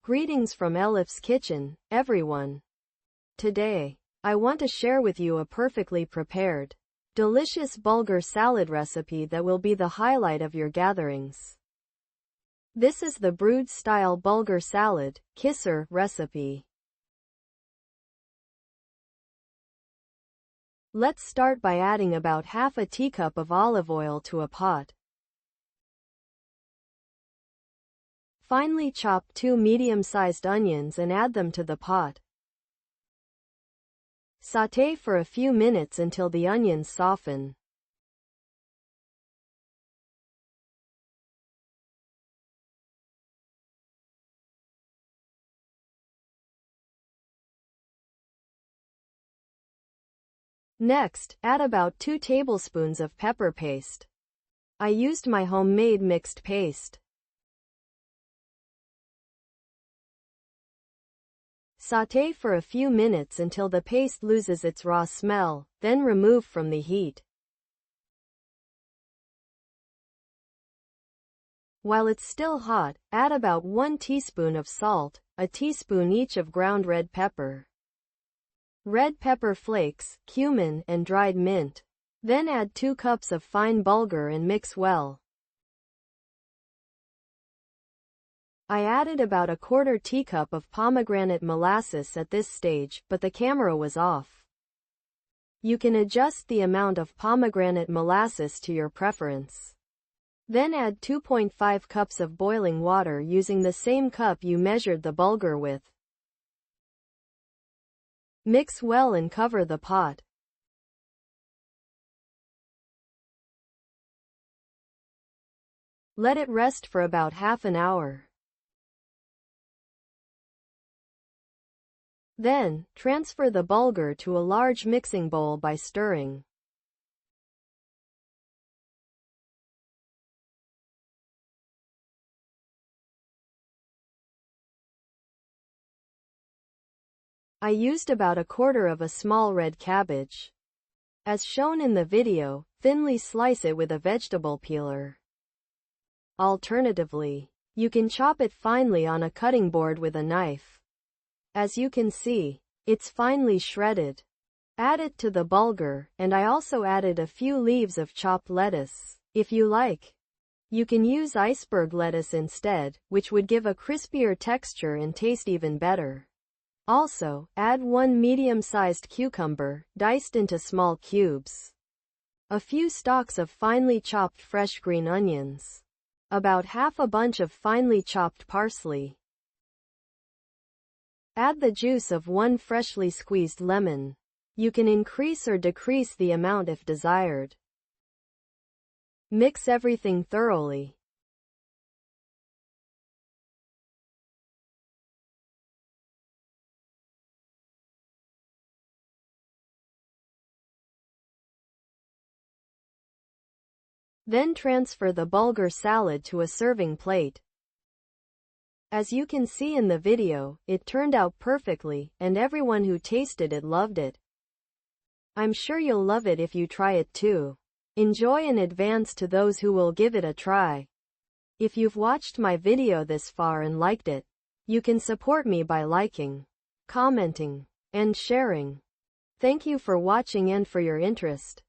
Greetings from Elif's Kitchen, everyone. Today, I want to share with you a perfectly prepared, delicious bulgur salad recipe that will be the highlight of your gatherings. This is the brewed-style bulgur salad, kisser, recipe. Let's start by adding about half a teacup of olive oil to a pot. Finely chop 2 medium-sized onions and add them to the pot. Sauté for a few minutes until the onions soften. Next, add about 2 tablespoons of pepper paste. I used my homemade mixed paste. Sauté for a few minutes until the paste loses its raw smell, then remove from the heat. While it's still hot, add about 1 teaspoon of salt, a teaspoon each of ground red pepper, red pepper flakes, cumin, and dried mint. Then add 2 cups of fine bulgur and mix well. I added about a quarter teacup of pomegranate molasses at this stage, but the camera was off. You can adjust the amount of pomegranate molasses to your preference. Then add 2.5 cups of boiling water using the same cup you measured the bulgur with. Mix well and cover the pot. Let it rest for about half an hour. Then, transfer the bulgur to a large mixing bowl by stirring. I used about a quarter of a small red cabbage. As shown in the video, thinly slice it with a vegetable peeler. Alternatively, you can chop it finely on a cutting board with a knife. As you can see, it's finely shredded. Add it to the bulgur, and I also added a few leaves of chopped lettuce. If you like, you can use iceberg lettuce instead, which would give a crispier texture and taste even better. Also, add 1 medium-sized cucumber, diced into small cubes, a few stalks of finely chopped fresh green onions, about half a bunch of finely chopped parsley. Add the juice of 1 freshly squeezed lemon. You can increase or decrease the amount if desired. Mix everything thoroughly. Then transfer the bulgur salad to a serving plate. As you can see in the video, it turned out perfectly, and everyone who tasted it loved it. I'm sure you'll love it if you try it too. Enjoy in advance to those who will give it a try. If you've watched my video this far and liked it, you can support me by liking, commenting, and sharing. Thank you for watching and for your interest.